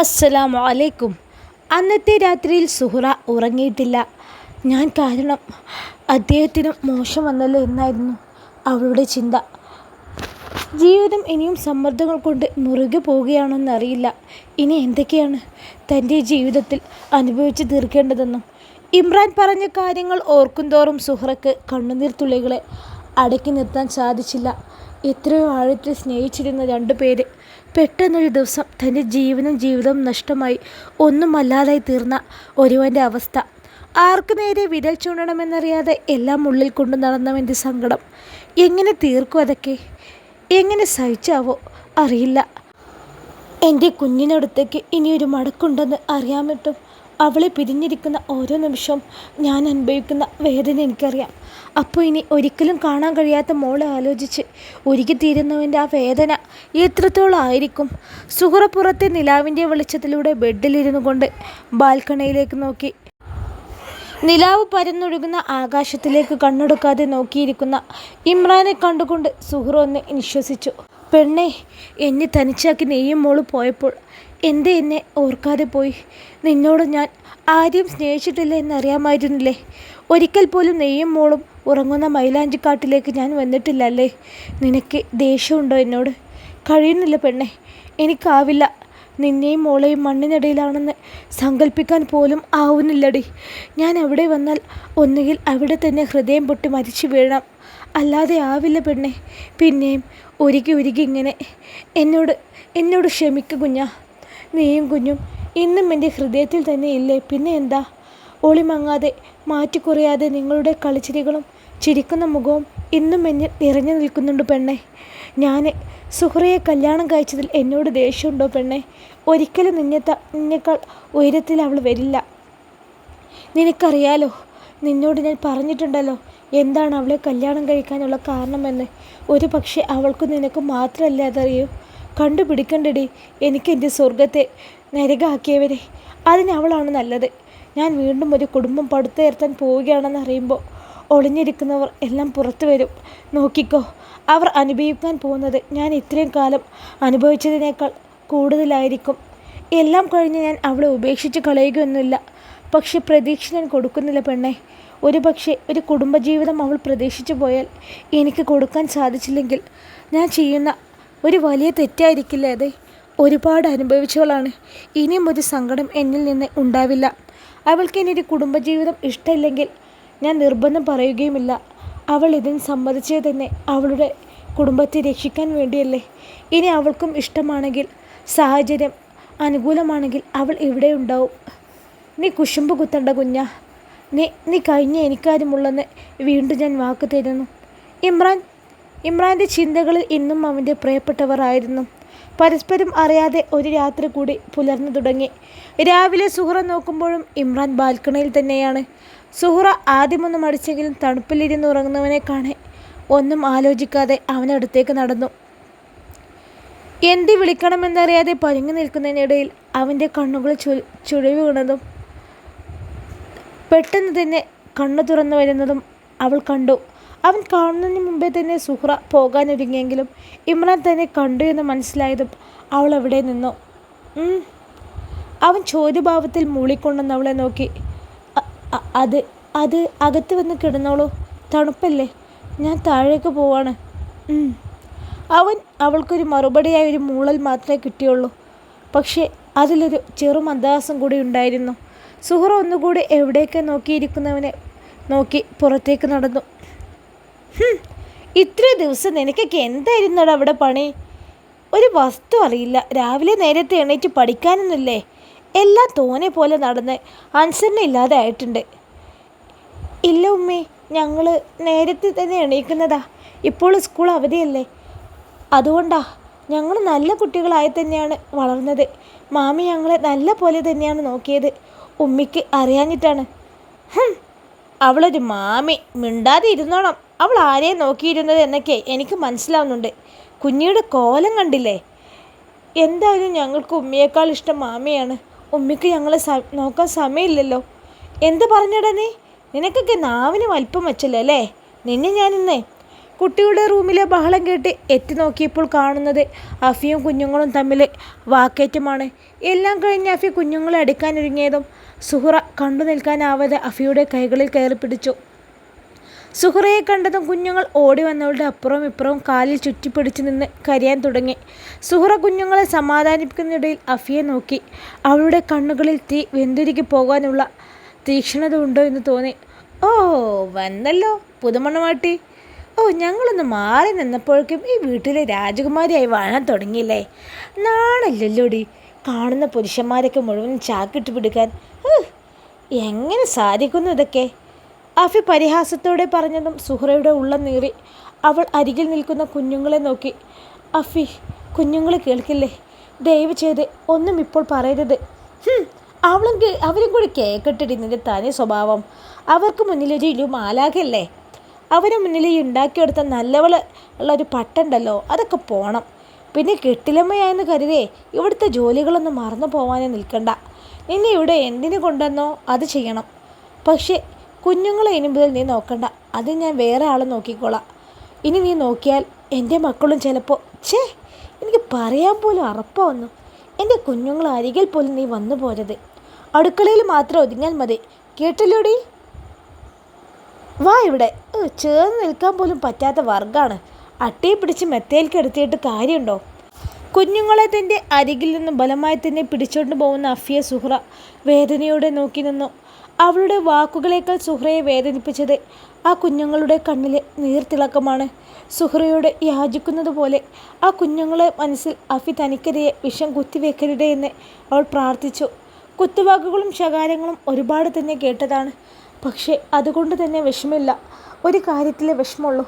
അസ്സലാമു അലൈക്കും. അന്നത്തെ രാത്രിയിൽ സുഹറ ഉറങ്ങിയിട്ടില്ല. ഞാൻ കാരണം അദ്ദേഹത്തിന് മോശം വന്നല്ലോ എന്നായിരുന്നു അവളുടെ ചിന്ത. ജീവിതം ഇനിയും സമ്മർദ്ദങ്ങൾ കൊണ്ട് മുറുകെ പോവുകയാണെന്നറിയില്ല. ഇനി എന്തൊക്കെയാണ് തൻ്റെ ജീവിതത്തിൽ അനുഭവിച്ച് തീർക്കേണ്ടതെന്നും. ഇമ്രാൻ പറഞ്ഞ കാര്യങ്ങൾ ഓർക്കുന്തോറും സുഹറയ്ക്ക് കണ്ണുനീർ തുള്ളികളെ അടക്കി നിർത്താൻ സാധിച്ചില്ല. എത്രയോ ആഴത്തിൽ സ്നേഹിച്ചിരുന്ന രണ്ടുപേര് പെട്ടെന്നൊരു ദിവസം തൻ്റെ ജീവനും ജീവിതവും നഷ്ടമായി ഒന്നുമല്ലാതായി തീർന്ന ഒരുവൻ്റെ അവസ്ഥ. ആർക്കു നേരെ വിരൽ ചൂണ്ടണമെന്നറിയാതെ എല്ലാം ഉള്ളിൽ കൊണ്ടു നടന്നവൻ്റെ സങ്കടം എങ്ങനെ തീർക്കും? അതൊക്കെ എങ്ങനെ സഹിച്ചാവോ അറിയില്ല. എൻ്റെ കുഞ്ഞിനടുത്തേക്ക് ഇനിയൊരു മടക്കുണ്ടെന്ന് അറിയാമിട്ടും അവളെ പിരിഞ്ഞിരിക്കുന്ന ഓരോ നിമിഷവും ഞാൻ അനുഭവിക്കുന്ന വേദന എനിക്കറിയാം. അപ്പോൾ ഇനി ഒരിക്കലും കാണാൻ കഴിയാത്ത മോളെ ആലോചിച്ച് ഉരുകിത്തീരുന്നവൻ്റെ ആ വേദന എത്രത്തോളം ആയിരിക്കും? സുഹറ പുറത്തെ നിലാവിൻ്റെ വെളിച്ചത്തിലൂടെ ബെഡിലിരുന്നു കൊണ്ട് ബാൽക്കണിയിലേക്ക് നോക്കി. നിലാവ് പരന്നൊഴുകുന്ന ആകാശത്തിലേക്ക് കണ്ണെടുക്കാതെ നോക്കിയിരിക്കുന്ന ഇമ്രാനെ കണ്ടുകൊണ്ട് സുഹറ ഒന്ന് നിശ്വസിച്ചു. പെണ്ണെ, എന്നെ തനിച്ചാക്കി നീയും മോള് പോയപ്പോൾ എന്നെ ഓർക്കാതെ പോയി? നിന്നോട് ഞാൻ ആരെയും സ്നേഹിച്ചിട്ടില്ല എന്നറിയാമായിരുന്നില്ലേ? ഒരിക്കൽ പോലും നീയും മോളും ഉറങ്ങുന്ന മൈലാഞ്ചിക്കാട്ടിലേക്ക് ഞാൻ വന്നിട്ടില്ലല്ലേ? നിനക്ക് ദേഷ്യമുണ്ടോ എന്നോട്? കഴിയുന്നില്ല പെണ്ണെ, എനിക്കാവില്ല. നിന്നെയും മോളെയും മണ്ണിനടിയിലാണെന്ന് സങ്കല്പിക്കാൻ പോലും ആവുന്നില്ലടി. ഞാൻ അവിടെ വന്നാൽ ഒന്നുകിൽ അവിടെ തന്നെ ഹൃദയം പൊട്ടി മരിച്ചു വീഴണം, അല്ലാതെ ആവില്ല പെണ്ണെ. പിന്നെയും ഉരുകി ഇങ്ങനെ എന്നോട് ക്ഷമിക്കു കുഞ്ഞാ. നീയും കുഞ്ഞും ഇന്നും എൻ്റെ ഹൃദയത്തിൽ തന്നെ ഇല്ലേ? പിന്നെ എന്താ? ഒളിമങ്ങാതെ മാറ്റിക്കുറയാതെ നിങ്ങളുടെ കളിച്ചിരികളും ചിരിക്കുന്ന മുഖവും ഇന്നും എന്നിൽ നിറഞ്ഞു നിൽക്കുന്നുണ്ട് പെണ്ണെ. ഞാൻ സുഹറയെ കല്യാണം കഴിച്ചതിൽ എന്നോട് ദേഷ്യമുണ്ടോ പെണ്ണെ? ഒരിക്കലും നിന്നേക്കാൾ ഉയരത്തിൽ അവൾ വരില്ല. നിനക്കറിയാലോ, നിന്നോട് ഞാൻ പറഞ്ഞിട്ടുണ്ടല്ലോ എന്താണ് അവളെ കല്യാണം കഴിക്കാനുള്ള കാരണമെന്ന്. ഒരു പക്ഷേ അവൾക്കും നിനക്കും മാത്രമല്ല അതറിയൂ. കണ്ടുപിടിക്കണ്ടടി എനിക്ക് എൻ്റെ സ്വർഗത്തെ നരകാക്കിയവരെ. അതിന് അവളാണ് നല്ലത്. ഞാൻ വീണ്ടും ഒരു കുടുംബം പടുത്തുയർത്താൻ പോവുകയാണെന്ന് അറിയുമ്പോൾ ഒളിഞ്ഞിരിക്കുന്നവർ എല്ലാം പുറത്തു വരും. നോക്കിക്കോ, അവർ അനുഭവിക്കാൻ പോകുന്നത് ഞാൻ ഇത്രയും കാലം അനുഭവിച്ചതിനേക്കാൾ കൂടുതലായിരിക്കും. എല്ലാം കഴിഞ്ഞ് ഞാൻ അവളെ ഉപേക്ഷിച്ച് കളയുകയൊന്നുമില്ല. പക്ഷെ പ്രതീക്ഷ ഞാൻ കൊടുക്കുന്നില്ല പെണ്ണെ. ഒരു പക്ഷേ ഒരു കുടുംബജീവിതം അവൾ പ്രതീക്ഷിച്ചു പോയാൽ എനിക്ക് കൊടുക്കാൻ സാധിച്ചില്ലെങ്കിൽ ഞാൻ ചെയ്യുന്ന ഒരു വലിയ തെറ്റായിരിക്കില്ലേ അത്? ഒരുപാട് അനുഭവിച്ചവളാണ്. ഇനിയും ഒരു സങ്കടം എന്നിൽ നിന്ന് ഉണ്ടാവില്ല. അവൾക്ക് ഇനി ഒരു കുടുംബജീവിതം ഇഷ്ടമില്ലെങ്കിൽ ഞാൻ നിർബന്ധം പറയുകയുമില്ല. അവൾ ഇതിന് സമ്മതിച്ചത് തന്നെ അവളുടെ കുടുംബത്തെ രക്ഷിക്കാൻ വേണ്ടിയല്ലേ. ഇനി അവൾക്കും ഇഷ്ടമാണെങ്കിൽ, സാഹചര്യം അനുകൂലമാണെങ്കിൽ അവൾ ഇവിടെ ഉണ്ടാവും. നീ കുശുമ്പ് കുത്തണ്ട കുഞ്ഞാ. നീ കഴിഞ്ഞ എനിക്കാരുമുള്ളെന്ന് വീണ്ടും ഞാൻ വാക്ക് തരുന്നു. ഇമ്രാൻ്റെ ചിന്തകളിൽ ഇന്നും അവൻ്റെ പ്രിയപ്പെട്ടവർ ആയിരുന്നു. പരസ്പരം അറിയാതെ ഒരു രാത്രി കൂടി പുലർന്നു തുടങ്ങി. രാവിലെ സുഹറ നോക്കുമ്പോഴും ഇമ്രാൻ ബാൽക്കണിയിൽ തന്നെയാണ്. സുഹറ ആദ്യമൊന്നും അടിച്ചെങ്കിലും തണുപ്പിലിരുന്ന് ഉറങ്ങുന്നവനെ കാണെ ഒന്നും ആലോചിക്കാതെ അവനടുത്തേക്ക് നടന്നു. എന്ത് വിളിക്കണമെന്നറിയാതെ പരുങ്ങി നിൽക്കുന്നതിനിടയിൽ അവൻ്റെ കണ്ണുകൾ ചുഴിവ് വീണതും പെട്ടെന്ന് തന്നെ കണ്ണു തുറന്നു വരുന്നതും അവൾ കണ്ടു. അവൻ കാണുന്നതിന് മുമ്പേ തന്നെ സുഹറ പോകാനൊരുങ്ങിയെങ്കിലും ഇമ്രാൻ തന്നെ കണ്ടു എന്ന് മനസ്സിലായതും അവൾ അവിടെ നിന്നു. അവൻ ചോദ്യഭാവത്തിൽ മൂളിക്കൊണ്ടെന്ന് അവളെ നോക്കി. അത് അകത്ത് വന്ന് കിടന്നോളൂ, തണുപ്പല്ലേ, ഞാൻ താഴേക്ക് പോവാണ്. അവൾക്കൊരു മറുപടിയായി ഒരു മൂളൽ മാത്രമേ കിട്ടിയുള്ളൂ. പക്ഷേ അതിലൊരു ചെറു മന്ദഹാസം കൂടി ഉണ്ടായിരുന്നു. സുഹറ ഒന്നുകൂടി എവിടേക്ക് നോക്കിയിരിക്കുന്നവനെ നോക്കി പുറത്തേക്ക് നടന്നു. ഇത്ര ദിവസം നിനക്കൊക്കെ എന്തായിരുന്നടാ അവിടെ പണി? ഒരു വസ്തു അറിയില്ല, രാവിലെ നേരത്തെ എണീറ്റ് പഠിക്കാനൊന്നുമില്ലേ? എല്ലാം തോനെ പോലെ നടന്ന് അനുസരണ ഇല്ലാതെ ആയിട്ടുണ്ട്. ഇല്ല ഉമ്മേ, ഞങ്ങൾ നേരത്തെ തന്നെ എണീക്കുന്നതാ. ഇപ്പോൾ സ്കൂൾ അവധിയല്ലേ, അതുകൊണ്ടാ. ഞങ്ങൾ നല്ല കുട്ടികളായി തന്നെയാണ് വളർന്നത്. മാമി ഞങ്ങളെ നല്ല പോലെ തന്നെയാണ് നോക്കിയത്. ഉമ്മിക്ക് അറിയാഞ്ഞിട്ടാണ്. അവളൊരു മാമി, മിണ്ടാതെ ഇരുന്നോണം. അവൾ ആരെയെ നോക്കിയിരുന്നത് എന്നൊക്കെ എനിക്ക് മനസ്സിലാവുന്നുണ്ട്. കുഞ്ഞിയുടെ കോലം കണ്ടില്ലേ? എന്തായാലും ഞങ്ങൾക്ക് ഉമ്മിയേക്കാൾ ഇഷ്ടം മാമിയാണ്. ഉമ്മിക്ക് ഞങ്ങളെ നോക്കാൻ സമയമില്ലല്ലോ. എന്ത് പറഞ്ഞടാ നീ? നിനക്കൊക്കെ നാവിന് വലിപ്പം വെച്ചല്ലോ അല്ലേ? നിന്നെ ഞാനിന്ന് കുട്ടിയുടെ റൂമിലെ ബഹളം കേട്ട് എത്തി നോക്കിയപ്പോൾ കാണുന്നത് അഫിയും കുഞ്ഞുങ്ങളും തമ്മിൽ വാക്കേറ്റമാണ്. എല്ലാം കഴിഞ്ഞ് അഫി കുഞ്ഞുങ്ങളെ അടിക്കാനൊരുങ്ങിയതും സുഹറ കണ്ടു നിൽക്കാനാവാതെ അഫിയുടെ കൈകളിൽ കയറി പിടിച്ചു. സുഹറയെ കണ്ടതും കുഞ്ഞുങ്ങൾ ഓടി വന്നവളുടെ അപ്പുറവും ഇപ്പുറവും കാലിൽ ചുറ്റിപ്പിടിച്ചു നിന്ന് കരയാൻ തുടങ്ങി. സുഹറ കുഞ്ഞുങ്ങളെ സമാധാനിപ്പിക്കുന്നതിനിടയിൽ അഫിയെ നോക്കി. അവളുടെ കണ്ണുകളിൽ തീ വെന്തുരുക്കി പോകാനുള്ള തീക്ഷ്ണത ഉണ്ടോ എന്ന് തോന്നി. ഓ വന്നല്ലോ പുതുമണവാട്ടി. ഓ ഞങ്ങളൊന്ന് മാറി നിന്നപ്പോഴേക്കും ഈ വീട്ടിലെ രാജകുമാരിയായി വാഴാൻ തുടങ്ങിയില്ലേ. നാണല്ലല്ലോടി കാണുന്ന പുരുഷന്മാരൊക്കെ മുഴുവൻ ചാക്കിട്ട് പിടിക്കാൻ. എങ്ങനെ സാധിക്കുന്നു ഇതൊക്കെ? അഫി പരിഹാസത്തോടെ പറഞ്ഞതും സുഹറയുടെ ഉള്ളം നീറി. അവൾ അരികിൽ നിൽക്കുന്ന കുഞ്ഞുങ്ങളെ നോക്കി. അഫി കുഞ്ഞുങ്ങൾ കേൾക്കില്ലേ, ദയവ് ചെയ്ത് ഒന്നും ഇപ്പോൾ പറയരുത്. അവരും കൂടി കേൾക്കട്ടെടി നിന്റെ തനി സ്വഭാവം. അവർക്ക് മുന്നിലൊരു മാലാഖയല്ലേ. അവരുടെ മുന്നിൽ ഈ ഉണ്ടാക്കിയെടുത്ത നല്ലവൾ ഉള്ളൊരു പട്ടുണ്ടല്ലോ, അതൊക്കെ പോണം. പിന്നെ കെട്ടിലമ്മയായെന്ന് കരുതേ ഇവിടുത്തെ ജോലികളൊന്നും മറന്നു പോവാനേ നിൽക്കണ്ട. നിന്നെ ഇവിടെ എന്തിനു കൊണ്ടുവന്നോ അത് ചെയ്യണം. പക്ഷേ കുഞ്ഞുങ്ങളെ ഇനി മുതൽ നീ നോക്കണ്ട, അത് ഞാൻ വേറെ ആൾ നോക്കിക്കോളാം. ഇനി നീ നോക്കിയാൽ എൻ്റെ മക്കളും ചിലപ്പോൾ എനിക്ക് പറയാൻ പോലും അറപ്പാവുന്നു. എൻ്റെ കുഞ്ഞുങ്ങൾ അരികിൽ പോലും നീ വന്നു പോരത്. അടുക്കളയിൽ മാത്രം ഒതുങ്ങാൻ മതി, കേട്ടല്ലോടി. വാ ഇവിടെ. ചേർന്ന് നിൽക്കാൻ പോലും പറ്റാത്ത വർഗ്ഗമാണ്. അട്ടയെ പിടിച്ച് മെത്തയിൽ കിടത്തിയിട്ട് കാര്യമുണ്ടോ? കുഞ്ഞുങ്ങളെ തൻ്റെ അരികിൽ നിന്നും ബലമായി തന്നെ പിടിച്ചോണ്ട് പോകുന്ന അഫിയെ സുഹറ വേദനയോടെ നോക്കി നിന്നു. അവളുടെ വാക്കുകളേക്കാൾ സുഹറയെ വേദനിപ്പിച്ചത് ആ കുഞ്ഞുങ്ങളുടെ കണ്ണിലെ നീർത്തിളക്കമാണ്. സുഹറയോട് യാചിക്കുന്നത് പോലെ ആ കുഞ്ഞുങ്ങളെ മനസ്സിൽ അഫി തനിക്കെതിരെ വിഷം കുത്തിവെക്കരുതേ എന്ന് അവൾ പ്രാർത്ഥിച്ചു. കുത്തുവാക്കുകളും ശകാരങ്ങളും ഒരുപാട് തന്നെ കേട്ടതാണ്. പക്ഷേ അതുകൊണ്ട് തന്നെ വിഷമില്ല. ഒരു കാര്യത്തിലെ വിഷമമുള്ളൂ.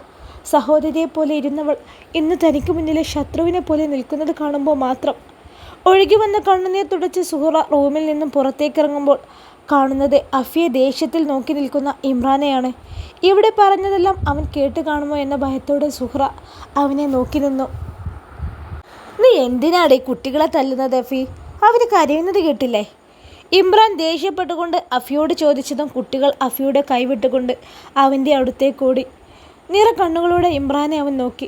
സഹോദരിയെപ്പോലെ ഇരുന്നവൾ ഇന്ന് തനിക്ക് മുന്നിലെ ശത്രുവിനെ പോലെ നിൽക്കുന്നത് കാണുമ്പോൾ മാത്രം. ഒഴുകി വന്ന കണ്ണുനീർ തുടച്ച് സുഹറ റൂമിൽ നിന്നും പുറത്തേക്കിറങ്ങുമ്പോൾ കാണുന്നത് അഫിയെ ദേഷ്യത്തിൽ നോക്കി നിൽക്കുന്ന ഇമ്രാനെയാണ്. ഇവിടെ പറഞ്ഞതെല്ലാം അവൻ കേട്ട് കാണുമോ എന്ന ഭയത്തോടെ സുഹറ അവനെ നോക്കി നിന്നു. നീ എന്തിനാണ് ഈ കുട്ടികളെ തല്ലുന്നത് അഫി? അവന് കരയുന്നത് കേട്ടില്ലേ? ഇമ്രാൻ ദേഷ്യപ്പെട്ടുകൊണ്ട് അഫിയോട് ചോദിച്ചതും കുട്ടികൾ അഫിയുടെ കൈവിട്ടുകൊണ്ട് അവൻ്റെ അടുത്തേക്കൂടി. നിറ കണ്ണുകളോടെ ഇമ്രാനെ അവൻ നോക്കി.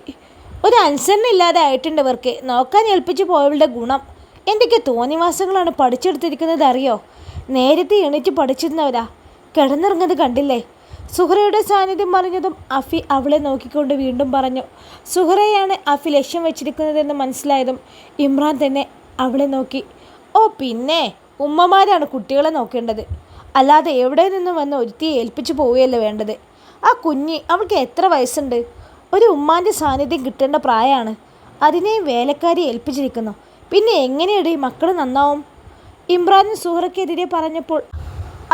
ഒരു അനുസരണ ഇല്ലാതെ ആയിട്ടുണ്ടവർക്ക് നോക്കാൻ ഏൽപ്പിച്ചു പോയവളുടെ ഗുണം. എന്തൊക്കെ തോന്നിവാസങ്ങളാണ് പഠിച്ചെടുത്തിരിക്കുന്നത് അറിയോ? നേരത്തെ എണീറ്റ് പഠിച്ചിരുന്നവരാ. കിടന്നിറങ്ങുന്നത് കണ്ടില്ലേ? സുഹറയുടെ സാന്നിധ്യം പറഞ്ഞതും അഫി അവളെ നോക്കിക്കൊണ്ട് വീണ്ടും പറഞ്ഞു. സുഹറയാണ് അഫി ലക്ഷ്യം വെച്ചിരിക്കുന്നതെന്ന് മനസ്സിലായതും ഇമ്രാൻ തന്നെ അവളെ നോക്കി. ഓ പിന്നെ ഉമ്മമാരാണ് കുട്ടികളെ നോക്കേണ്ടത്, അല്ലാതെ എവിടെ നിന്നും വന്ന് ഒരുത്തിയെ ഏൽപ്പിച്ചു പോവുകയല്ല വേണ്ടത്. ആ കുഞ്ഞ് അവൾക്ക് എത്ര വയസ്സുണ്ട്? ഒരു ഉമ്മാൻ്റെ സാന്നിധ്യം കിട്ടേണ്ട പ്രായമാണ്. അതിനെയും വേലക്കാരി ഏൽപ്പിച്ചിരിക്കുന്നു. പിന്നെ എങ്ങനെയാണ് ഈ മക്കൾ നന്നാവും? ഇമ്രാനും സുഹറയ്ക്കെതിരെ പറഞ്ഞപ്പോൾ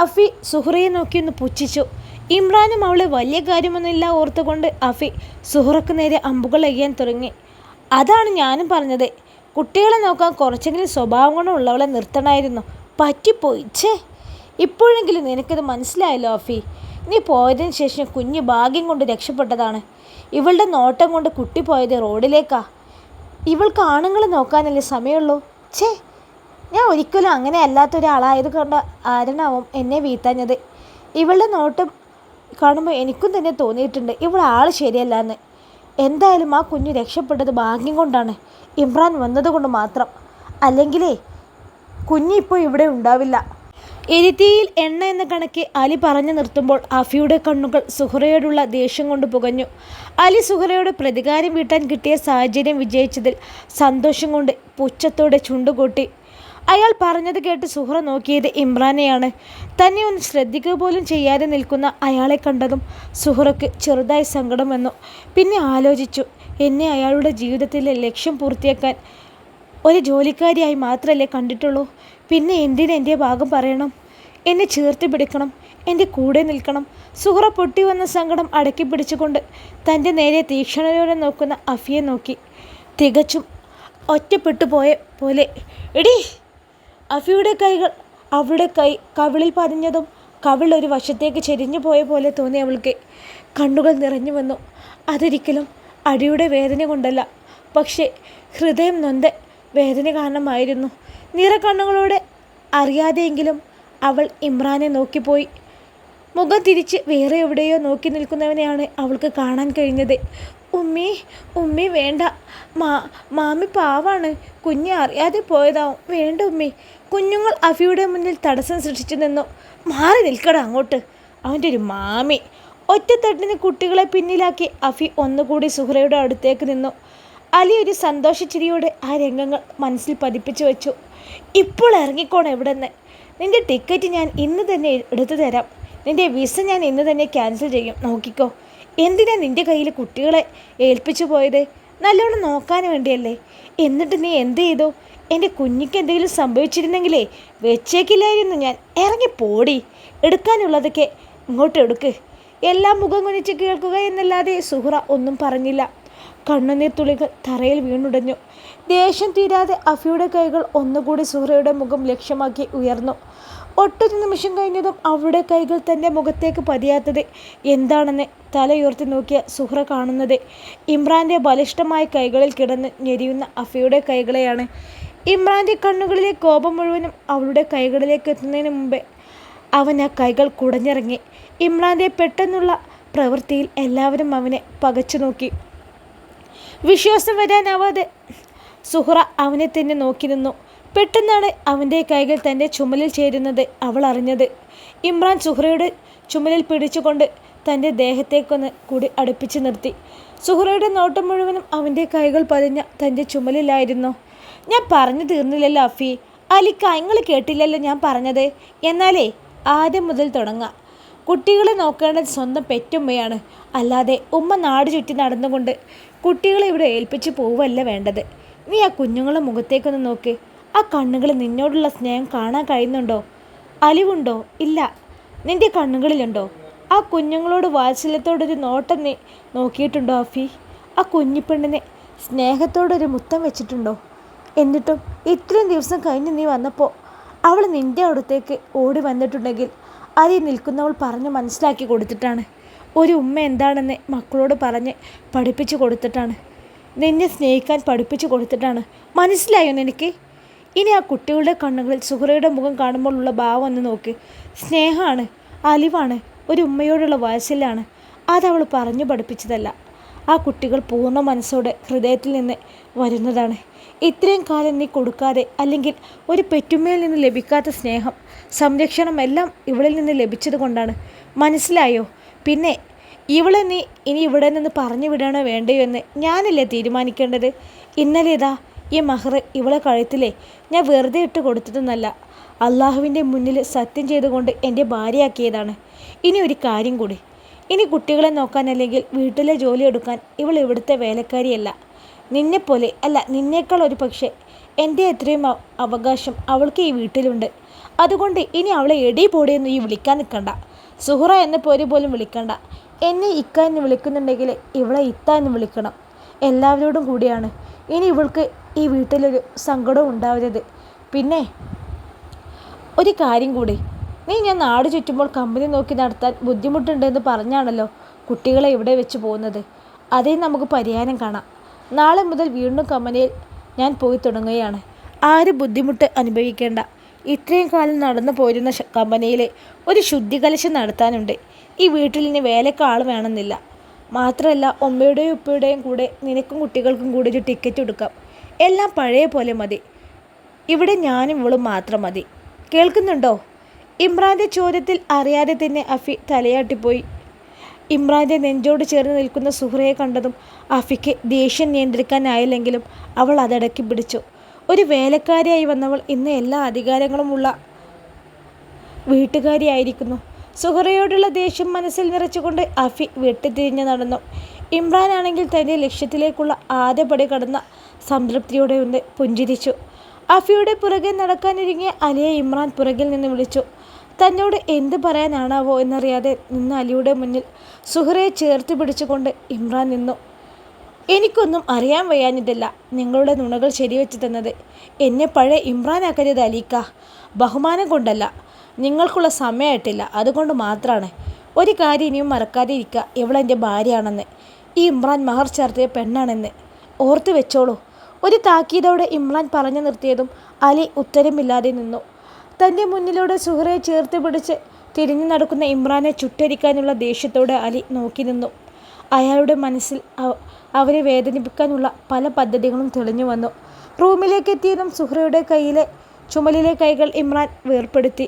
അഫി സുഹറയെ നോക്കിയൊന്ന് പുച്ഛിച്ചു. ഇമ്രാനും അവളെ വലിയ കാര്യമൊന്നുമില്ല ഓർത്തുകൊണ്ട് അഫി സുഹറയ്ക്ക് നേരെ അമ്പുകൾ എയ്യാൻ തുടങ്ങി. അതാണ് ഞാനും പറഞ്ഞത്, കുട്ടികളെ നോക്കാൻ കുറച്ചെങ്കിലും സ്വഭാവം ഗുണമുള്ളവളെ നിർത്തണമായിരുന്നു. പറ്റിപ്പോയി. ഇപ്പോഴെങ്കിലും നിനക്കത് മനസ്സിലായല്ലോ അഫി. നീ പോയതിന് ശേഷം കുഞ്ഞ് ഭാഗ്യം കൊണ്ട് രക്ഷപ്പെട്ടതാണ്. ഇവളുടെ നോട്ടം കൊണ്ട് കുട്ടി പോയത് റോഡിലേക്കാ. ഇവൾക്ക് ആണുങ്ങളെ നോക്കാനല്ലേ സമയമുള്ളൂ. ഞാൻ ഒരിക്കലും അങ്ങനെ അല്ലാത്തൊരാളായത് കൊണ്ട് ആരണാവും എന്നെ വീത്താഞ്ഞത്. ഇവളുടെ നോട്ടം കാണുമ്പോൾ എനിക്കും തന്നെ തോന്നിയിട്ടുണ്ട് ഇവൾ ആൾ ശരിയല്ല എന്ന്. എന്തായാലും ആ കുഞ്ഞ് രക്ഷപ്പെട്ടത് ഭാഗ്യം കൊണ്ടാണ്, ഇമ്രാൻ വന്നതുകൊണ്ട് മാത്രം. അല്ലെങ്കിലേ കുഞ്ഞിപ്പോൾ ഇവിടെ ഉണ്ടാവില്ല. എരിത്തിയിൽ എണ്ണ എന്ന കണക്ക് അലി പറഞ്ഞു നിർത്തുമ്പോൾ അഫിയുടെ കണ്ണുകൾ സുഹറയോടുള്ള ദേഷ്യം കൊണ്ട് പുകഞ്ഞു. അലി സുഹറയോട് പ്രതികാരം വീട്ടാൻ കിട്ടിയ സാഹചര്യം വിജയിച്ചതിൽ സന്തോഷം കൊണ്ട് പുച്ഛത്തോടെ ചുണ്ടുകൂട്ടി. അയാൾ പറഞ്ഞത് കേട്ട് സുഹറ നോക്കിയത് ഇമ്രാനെയാണ്. തന്നെ ഒന്ന് ശ്രദ്ധിക്കുക പോലും ചെയ്യാതെ നിൽക്കുന്ന അയാളെ കണ്ടതും സുഹറയ്ക്ക് ചെറുതായി സങ്കടം വന്നു. പിന്നെ ആലോചിച്ചു, എന്നെ അയാളുടെ ജീവിതത്തിലെ ലക്ഷ്യം പൂർത്തിയാക്കാൻ ഒരു ജോലിക്കാരിയായി മാത്രമല്ലേ കണ്ടിട്ടുള്ളൂ. പിന്നെ എന്തിനെൻ്റെ ഭാഗം പറയണം? എന്നെ ചേർത്ത് പിടിക്കണം, എൻ്റെ കൂടെ നിൽക്കണം. സുഹറ പൊട്ടി വന്ന സങ്കടം അടക്കി പിടിച്ചുകൊണ്ട് തൻ്റെ നേരെ തീക്ഷണതയോടെ നോക്കുന്ന അഫിയെ നോക്കി. തികച്ചും ഒറ്റപ്പെട്ടു പോയ പോലെ. എടീ! അഫിയുടെ കൈകൾ അവളുടെ കവിളിൽ പതിഞ്ഞതും കവിൾ ഒരു വശത്തേക്ക് ചെരിഞ്ഞു പോയ പോലെ തോന്നി അവൾക്ക്. കണ്ണുകൾ നിറഞ്ഞു വന്നു. അതൊരിക്കലും അടിയുടെ വേദന കൊണ്ടല്ല, പക്ഷേ ഹൃദയം നൊന്ത വേദന കാരണമായിരുന്നു. നിറ കണ്ണുകളോടെ അറിയാതെയെങ്കിലും അവൾ ഇമ്രാനെ നോക്കിപ്പോയി. മുഖം തിരിച്ച് വേറെ എവിടെയോ നോക്കി നിൽക്കുന്നവനെയാണ് അവൾക്ക് കാണാൻ കഴിഞ്ഞത്. ഉമ്മി ഉമ്മി വേണ്ട. മാ മാമി പാവാണ്. കുഞ്ഞെ അറിയാതെ പോയതാവും. വേണ്ട ഉമ്മി. കുഞ്ഞുങ്ങൾ അഫിയുടെ മുന്നിൽ തടസ്സം സൃഷ്ടിച്ചു നിന്നു. മാറി നിൽക്കട അങ്ങോട്ട്. അവൻ്റെ ഒരു മാമി. ഒറ്റത്തട്ടിന് കുട്ടികളെ പിന്നിലാക്കി അഫി ഒന്നുകൂടി സുഹറയുടെ അടുത്തേക്ക് നിന്നു. അലി ഒരു സന്തോഷച്ചിരിയോടെ ആ രംഗങ്ങൾ മനസ്സിൽ പതിപ്പിച്ചു വെച്ചു. ഇപ്പോൾ ഇറങ്ങിക്കോണം എവിടെ നിന്ന്. നിൻ്റെ ടിക്കറ്റ് ഞാൻ ഇന്ന് തന്നെ എടുത്തു തരാം. നിൻ്റെ വിസ ഞാൻ ഇന്ന് തന്നെ ക്യാൻസൽ ചെയ്യും. നോക്കിക്കോ. എന്തിനാ നിൻ്റെ കയ്യിൽ കുട്ടികളെ ഏൽപ്പിച്ചു പോയത്? നല്ലോണം നോക്കാൻ വേണ്ടിയല്ലേ? എന്നിട്ട് നീ എന്ത് ചെയ്തു? എൻ്റെ കുഞ്ഞിക്ക് എന്തെങ്കിലും സംഭവിച്ചിരുന്നെങ്കിലേ വെച്ചേക്കില്ലായിരുന്നു ഞാൻ. ഇറങ്ങിപ്പോടി. എടുക്കാനുള്ളതൊക്കെ ഇങ്ങോട്ട് എടുക്ക്. എല്ലാം മുഖം കുനിച്ച് കേൾക്കുക എന്നല്ലാതെ സുഹറ ഒന്നും പറഞ്ഞില്ല. കണ്ണുനീർ തുള്ളികൾ തറയിൽ വീണുടഞ്ഞു. ദേഷ്യം തീരാതെ അഫിയുടെ കൈകൾ ഒന്നുകൂടി സുഹറയുടെ മുഖം ലക്ഷ്യമാക്കി ഉയർന്നു. ഒട്ടൊരു നിമിഷം കഴിഞ്ഞതും അവളുടെ കൈകൾ തൻ്റെ മുഖത്തേക്ക് പതിയാത്തത് എന്താണെന്ന് തലയുയർത്തി നോക്കിയ സുഹറ കാണുന്നത് ഇമ്രാൻ്റെ ബലിഷ്ഠമായ കൈകളിൽ കിടന്ന് ഞെരിയുന്ന അഫിയുടെ കൈകളെയാണ്. ഇമ്രാൻ്റെ കണ്ണുകളിലെ കോപം മുഴുവനും അവളുടെ കൈകളിലേക്ക് എത്തുന്നതിന് മുമ്പേ അവൻ ആ കൈകൾ കുടഞ്ഞിറങ്ങി. ഇമ്രാൻ്റെ പെട്ടെന്നുള്ള പ്രവൃത്തിയിൽ എല്ലാവരും അവനെ പകച്ചു നോക്കി. വിശ്വാസം വരാനാവാതെ സുഹറ അവനെ തന്നെ നോക്കി നിന്നു. പെട്ടെന്നാണ് അവൻ്റെ കൈകൾ തൻ്റെ ചുമലിൽ ചേരുന്നത് അവൾ അറിഞ്ഞത്. ഇമ്രാൻ സുഹറയുടെ ചുമലിൽ പിടിച്ചുകൊണ്ട് തൻ്റെ ദേഹത്തേക്കൊന്ന് കൂടി അടുപ്പിച്ച് നിർത്തി. സുഹറയുടെ നോട്ടം മുഴുവനും അവൻ്റെ കൈകൾ പതിഞ്ഞ തൻ്റെ ചുമലിലായിരുന്നു. ഞാൻ പറഞ്ഞു തീർന്നില്ലല്ലോ അഫി. അലിക്ക നിങ്ങൾ കേട്ടില്ലല്ലോ ഞാൻ പറഞ്ഞത്. എന്നാലേ ആദ്യം മുതൽ തുടങ്ങാം. കുട്ടികളെ നോക്കേണ്ടത് സ്വന്തം പെറ്റുമ്മയാണ്. അല്ലാതെ ഉമ്മ നാട് ചുറ്റി നടന്നുകൊണ്ട് കുട്ടികളെ ഇവിടെ ഏൽപ്പിച്ച് പോവല്ല വേണ്ടത്. നീ ആ കുഞ്ഞുങ്ങളെ മുഖത്തേക്കൊന്ന് നോക്ക്. ആ കണ്ണുകൾ നിന്നോടുള്ള സ്നേഹം കാണാൻ കഴിയുന്നുണ്ടോ? അലിവുണ്ടോ? ഇല്ല. നിൻ്റെ കണ്ണുകളിലുണ്ടോ? ആ കുഞ്ഞുങ്ങളോട് വാത്സല്യത്തോടൊരു നോട്ടം നീ നോക്കിയിട്ടുണ്ടോ അഫി? ആ കുഞ്ഞിപ്പെണ്ണിനെ സ്നേഹത്തോടൊരു മുത്തം വെച്ചിട്ടുണ്ടോ? എന്നിട്ടും ഇത്രയും ദിവസം കഴിഞ്ഞ് നീ വന്നപ്പോൾ അവൾ നിൻ്റെ അടുത്തേക്ക് ഓടി വന്നിട്ടുണ്ടെങ്കിൽ അതിൽ നിൽക്കുന്നവൾ പറഞ്ഞ് മനസ്സിലാക്കി കൊടുത്തിട്ടാണ്. ഒരു ഉമ്മ എന്താണെന്ന് മക്കളോട് പറഞ്ഞ് പഠിപ്പിച്ചു കൊടുത്തിട്ടാണ്. നിന്നെ സ്നേഹിക്കാൻ പഠിപ്പിച്ചു കൊടുത്തിട്ടാണ്. മനസ്സിലായോ നിനക്ക്? ഇനി ആ കുട്ടികളുടെ കണ്ണുകളിൽ സുഹറയുടെ മുഖം കാണുമ്പോൾ ഉള്ള ഭാവം ഒന്ന് നോക്ക്. സ്നേഹമാണ്, അലിവാണ്, ഒരു ഉമ്മയോടുള്ള വാത്സല്യമാണ്. അതവൾ പറഞ്ഞു പഠിപ്പിച്ചതല്ല. ആ കുട്ടികൾ പൂർണ്ണ മനസ്സോടെ ഹൃദയത്തിൽ നിന്ന് വരുന്നതാണ്. ഇത്രയും കാലം നീ കൊടുക്കാതെ അല്ലെങ്കിൽ ഒരു പെറ്റുമ്മയിൽ നിന്ന് ലഭിക്കാത്ത സ്നേഹം, സംരക്ഷണം എല്ലാം ഇവളിൽ നിന്ന് ലഭിച്ചത് കൊണ്ടാണ്. മനസ്സിലായോ? പിന്നെ ഇവളെ നീ ഇനി ഇവിടെ നിന്ന് പറഞ്ഞു വിടണോ വേണ്ടയോ എന്ന് ഞാനല്ലേ തീരുമാനിക്കേണ്ടത്. ഇന്നലെ ഇതാ ഈ മഹർ ഇവളെ കഴുത്തിലേ ഞാൻ വെറുതെ ഇട്ട് കൊടുത്തതെന്നല്ല, അള്ളാഹുവിൻ്റെ മുന്നിൽ സത്യം ചെയ്തുകൊണ്ട് എൻ്റെ ഭാര്യയാക്കിയതാണ്. ഇനി ഒരു കാര്യം കൂടി. ഇനി കുട്ടികളെ നോക്കാനല്ലെങ്കിൽ വീട്ടിലെ ജോലി എടുക്കാൻ ഇവൾ ഇവിടുത്തെ വേലക്കാരിയല്ല. നിന്നെപ്പോലെ അല്ല, നിന്നേക്കാൾ ഒരു പക്ഷേ എൻ്റെ എത്രയും അവകാശം അവൾക്ക് ഈ വീട്ടിലുണ്ട്. അതുകൊണ്ട് ഇനി അവളെ എടി പൊടിയൊന്നും ഈ വിളിക്കാൻ നിൽക്കണ്ട. സുഹറ എന്ന പേര് പോലും വിളിക്കണ്ട. എന്നെ ഇക്ക എന്ന് വിളിക്കുന്നുണ്ടെങ്കിൽ ഇവളെ ഇത്ത എന്ന് വിളിക്കണം. എല്ലാവരോടും കൂടിയാണ്. ഇനി ഇവൾക്ക് ഈ വീട്ടിലൊരു സങ്കടവും ഉണ്ടാവരുത്. പിന്നെ ഒരു കാര്യം കൂടി. ഞാൻ നാട് ചുറ്റുമ്പോൾ കമ്പനി നോക്കി നടത്താൻ ബുദ്ധിമുട്ടുണ്ടെന്ന് പറഞ്ഞാണല്ലോ കുട്ടികളെ ഇവിടെ വെച്ച് പോകുന്നത്. അതേ നമുക്ക് പരിഹാരം കാണാം. നാളെ മുതൽ വീണ്ടും കമ്പനിയിൽ ഞാൻ പോയി തുടങ്ങുകയാണ്. ആരും ബുദ്ധിമുട്ട് അനുഭവിക്കേണ്ട. ഇത്രയും കാലം നടന്നു പോരുന്ന കമ്പനിയിൽ ഒരു ശുദ്ധികലശം നടത്താനുണ്ട്. ഈ വീട്ടിൽ ഇനി വേലയ്ക്ക് ആൾ വേണമെന്നില്ല. മാത്രമല്ല ഉമ്മയുടെയും ഉപ്പയുടെയും കൂടെ നിനക്കും കുട്ടികൾക്കും കൂടി ഒരു ടിക്കറ്റ് എടുക്കാം. എല്ലാം പഴയ പോലെ മതി. ഇവിടെ ഞാനും ഇവളും മാത്രം മതി. കേൾക്കുന്നുണ്ടോ? ഇമ്രാൻ്റെ ചോദ്യത്തിൽ അറിയാതെ തന്നെ അഫി തലയാട്ടിപ്പോയി. ഇമ്രാൻ്റെ നെഞ്ചോട് ചേർന്ന് നിൽക്കുന്ന സുഹറയെ കണ്ടതും അഫിക്ക് ദേഷ്യം നിയന്ത്രിക്കാനായില്ലെങ്കിലും അവൾ അതടക്കി പിടിച്ചു. ഒരു വേലക്കാരിയായി വന്നവൾ ഇന്ന് എല്ലാ അധികാരങ്ങളുമുള്ള വീട്ടുകാരിയായിരിക്കുന്നു. സുഹറയോടുള്ള ദേഷ്യം മനസ്സിൽ നിറച്ചുകൊണ്ട് അഫി വെട്ടിത്തിരിഞ്ഞ് നടന്നു. ഇമ്രാനാണെങ്കിൽ തൻ്റെ ലക്ഷ്യത്തിലേക്കുള്ള ആദ്യപടി കടന്ന സംതൃപ്തിയോടെ ഒന്ന് പുഞ്ചിരിച്ചു. അഫിയുടെ പുറകെ നടക്കാനിരുങ്ങിയ അലിയെ ഇമ്രാൻ പുറകിൽ നിന്ന് വിളിച്ചു. തന്നോട് എന്ത് പറയാനാണാവോ എന്നറിയാതെ നിന്ന അലിയുടെ മുന്നിൽ സുഹറയെ ചേർത്ത് പിടിച്ചുകൊണ്ട് ഇമ്രാൻ നിന്നു. എനിക്കൊന്നും അറിയാൻ വയ്യാഞ്ഞിട്ടല്ല നിങ്ങളുടെ നുണകൾ ശരിവെച്ച് തന്നത്. എന്നെ പഴയ ഇമ്രാനാക്കരുത് അലീക്ക. ബഹുമാനം കൊണ്ടല്ല, നിങ്ങൾക്കുള്ള സമയമായിട്ടില്ല, അതുകൊണ്ട് മാത്രമാണ്. ഒരു കാര്യം ഇനിയും മറക്കാതെ ഇരിക്കുക, ഇവളെൻ്റെ ഭാര്യയാണെന്ന്. ഈ ഇമ്രാൻ മഹർ ചേർത്തിയ പെണ്ണാണെന്ന് ഓർത്ത് വെച്ചോളൂ. ഒരു താക്കീതോടെ ഇമ്രാൻ പറഞ്ഞു നിർത്തിയതും അലി ഉത്തരമില്ലാതെ നിന്നു. തൻ്റെ മുന്നിലൂടെ സുഹറയെ ചേർത്ത് പിടിച്ച് തിരിഞ്ഞു നടക്കുന്ന ഇമ്രാനെ ചുട്ടരിക്കാനുള്ള ദേഷ്യത്തോടെ അലി നോക്കി നിന്നു. അയാളുടെ മനസ്സിൽ അവരെ വേദനിപ്പിക്കാനുള്ള പല പദ്ധതികളും തെളിഞ്ഞു വന്നു. റൂമിലേക്ക് എത്തിയതും സുഹ്റയുടെ ചുമലിലെ കൈകൾ ഇമ്രാൻ വേർപ്പെടുത്തി.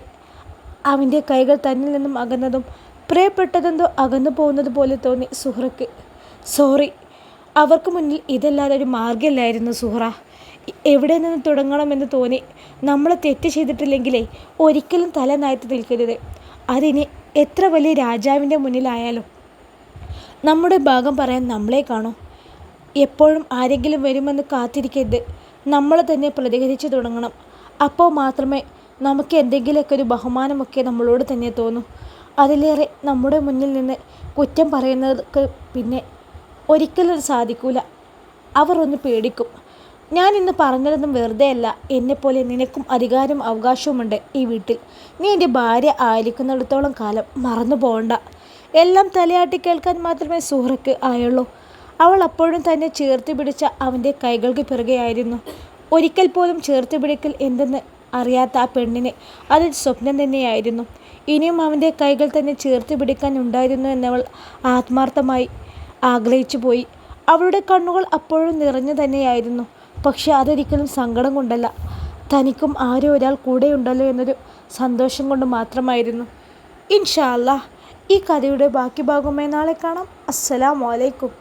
അവൻ്റെ കൈകൾ തന്നിൽ നിന്നും അകന്നതും പ്രിയപ്പെട്ടതെന്തോ അകന്നു പോകുന്നത് പോലെ തോന്നി സുഹ്റയ്ക്ക്. സോറി, അവർക്ക് മുന്നിൽ ഇതല്ലാതെ ഒരു മാർഗ്ഗമില്ലായിരുന്നു സുഹ്റ. എവിടെ നിന്ന് തുടങ്ങണമെന്ന് തോന്നി. നമ്മൾ തെറ്റ് ചെയ്തിട്ടില്ലെങ്കിലേ ഒരിക്കലും തല നയത്ത് നിൽക്കരുത്. അതിനി എത്ര വലിയ രാജാവിൻ്റെ മുന്നിലായാലും നമ്മുടെ ഭാഗം പറയാൻ നമ്മളെ കാണൂ. എപ്പോഴും ആരെങ്കിലും വരുമെന്ന് കാത്തിരിക്കരുത്. നമ്മൾ തന്നെ പ്രതികരിച്ചു തുടങ്ങണം. അപ്പോൾ മാത്രമേ നമുക്ക് എന്തെങ്കിലുമൊക്കെ ഒരു ബഹുമാനമൊക്കെ നമ്മളോട് തന്നെ തോന്നൂ. അതിലേറെ നമ്മുടെ മുന്നിൽ നിന്ന് കുറ്റം പറയുന്നതൊക്കെ പിന്നെ ഒരിക്കലും സാധിക്കൂല. അവർ ഒന്ന് പേടിക്കും. ഞാൻ ഇന്ന് പറഞ്ഞതൊന്നും വെറുതെ അല്ല. എന്നെപ്പോലെ നിനക്കും അധികാരവും അവകാശവുമുണ്ട് ഈ വീട്ടിൽ. നീ എൻ്റെ ഭാര്യ ആയിരിക്കുന്നിടത്തോളം കാലം മറന്നു പോകണ്ട. എല്ലാം തലയാട്ടി കേൾക്കാൻ മാത്രമേ സുഹ്റയ്ക്ക് ആയുള്ളൂ. അവൾ അപ്പോഴും തന്നെ ചേർത്ത് പിടിച്ച അവൻ്റെ കൈകൾക്ക് പിറകെയായിരുന്നു. ഒരിക്കൽ പോലും ചേർത്ത് പിടിക്കൽ എന്തെന്ന് അറിയാത്ത ആ പെണ്ണിന് അതൊരു സ്വപ്നം തന്നെയായിരുന്നു. ഇനിയും അവൻ്റെ കൈകൾ തന്നെ ചേർത്ത് പിടിക്കാൻ ഉണ്ടായിരുന്നു എന്നവൾ ആത്മാർത്ഥമായി ആഗ്രഹിച്ചു പോയി. അവളുടെ കണ്ണുകൾ അപ്പോഴും നിറഞ്ഞു തന്നെയായിരുന്നു. പക്ഷെ അതൊരിക്കലും സങ്കടം കൊണ്ടല്ല, തനിക്കും ആരോ ഒരാൾ കൂടെയുണ്ടല്ലോ എന്നൊരു സന്തോഷം കൊണ്ട് മാത്രമായിരുന്നു. ഇൻഷാ അല്ലാഹ് ഈ കഥയുടെ ബാക്കി ഭാഗവുമായി നാളെ കാണാം. അസ്സലാമു അലൈക്കും.